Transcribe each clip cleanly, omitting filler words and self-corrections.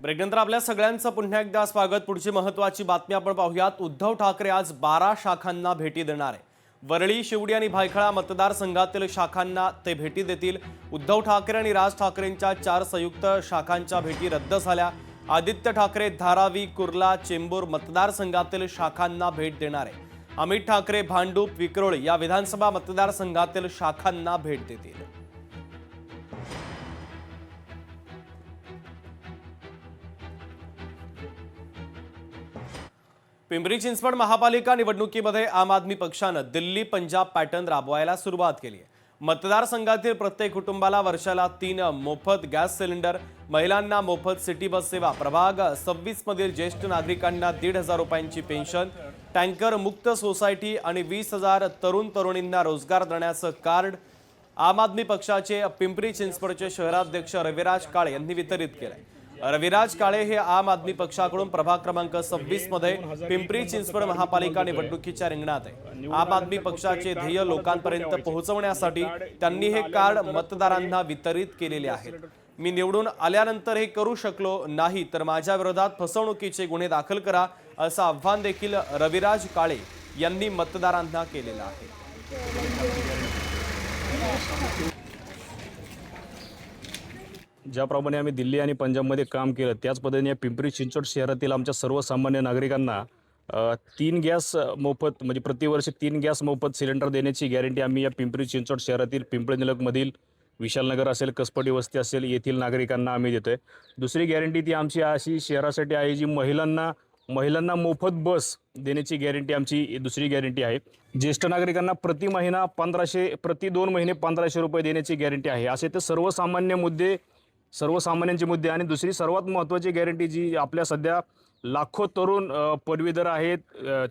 ब्रेकनंतर आपल्या सगळ्यांचं पुन्हा एकदा स्वागत। पुढची महत्त्वाची बातमी आपण पाहूयात। उद्धव ठाकरे आज 12 शाखांना भेटी देणार आहे। वरळी, शिवडी आणि भायखळा मतदारसंघातील शाखांना ते भेटी देतील। उद्धव ठाकरे आणि राज ठाकरेंच्या 4 संयुक्त शाखांच्या भेटी रद्द झाल्या। आदित्य ठाकरे धारावी, कुर्ला, चेंबूर मतदारसंघातील शाखांना भेट देणार आहे। अमित ठाकरे भांडूप, विक्रोळी या विधानसभा मतदारसंघातील शाखांना भेट देतील। पिंपरी चिंचवड महापालिका निवडणुकीमध्ये आम आदमी पक्षाने दिल्ली पंजाब पॅटर्न राबवायला सुरुवात केली आहे। मतदारसंघातील प्रत्येक कुटुंबाला वर्षाला 3 मोफत गॅस सिलेंडर, महिलांना मोफत सिटी बस सेवा, प्रभाग 26 मधील ज्येष्ठ नागरिकांना 1,500 रुपयांची पेन्शन, टँकर मुक्त सोसायटी आणि 20,000 तरुण तरुणींना रोजगार देण्याचं कार्ड आम आदमी पक्षाचे पिंपरी चिंचवडचे शहराध्यक्ष रविराज काळे यांनी वितरित केलंय। रविराज काळे हे आम आदमी पक्षाकडून प्रभाग क्रमांक 26 मध्ये पिंपरी चिंचवड महापालिका निवडणुकीच्या रिंगणात आहे। आम आदमी पक्षाचे ध्येय लोकांपर्यंत पोहोचवण्यासाठी त्यांनी हे कार्ड मतदारांना वितरित केलेले आहेत। मी निवडून आल्यानंतर हे करू शकलो नाही तर माझ्या विरोधात फसवणुकीचे गुन्हे दाखल करा असं आव्हान देखील रविराज काळे यांनी मतदारांना केलेलं आहे। ज्याप्रमाणे आम्ही दिल्ली आणि पंजाबमध्ये काम केलं त्याच पद्धतीने पिंपरी चिंचवड शहरातील आमच्या सर्वसामान्य नागरिकांना 3 गॅस मोफत म्हणजे प्रतिवर्षी 3 गॅस मोफत सिलेंडर देण्याची गॅरंटी आम्ही या पिंपरी चिंचवड शहरातील पिंपरी निलखमधील विशालनगर असेल, कसपटी वस्ती असेल येथील नागरिकांना आम्ही देतोय। दुसरी गॅरंटी ती आमची अशी शहरासाठी आहे जी महिलांना मोफत बस देण्याची गॅरंटी आमची दुसरी गॅरंटी आहे। ज्येष्ठ नागरिकांना प्रति महिना 1500 प्रति 2 महिने 1500 रुपये देण्याची गॅरंटी आहे। असे ते सर्वसामान्यांचे मुद्दे। आणि दुसरी सर्वात महत्त्वाची गॅरंटी जी आपल्या सध्या लाखो तरुण पदवीधर आहेत,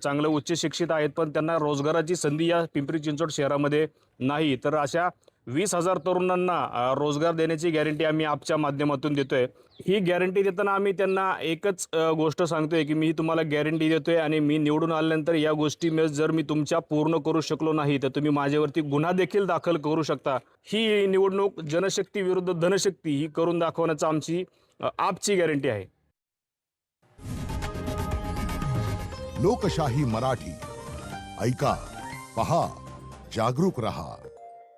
चांगले उच्च शिक्षित आहेत, पण त्यांना रोजगाराची संधी या पिंपरी चिंचवड शहरामध्ये नाही, तर अशा 20,000 तरुणांना रोजगार देण्याची गॅरंटी आम्ही आपच्या माध्यमातून देतोय। ही गॅरंटी देताना आम्ही त्यांना एकच गोष्ट सांगतोय की मी तुम्हाला गॅरंटी देतोय आणि मी निवडून आल्यानंतर या गोष्टी जर मी तुमच्या पूर्ण करू शकलो नाही तर तुम्ही माझ्यावरती गुन्हा देखील दाखल करू शकता। ही निवडणूक जनशक्ती विरुद्ध धनशक्ती ही करून दाखवण्याची आमची आपची गॅरंटी आहे। लोकशाही मराठी ऐका, पहा, जागरूक रहा।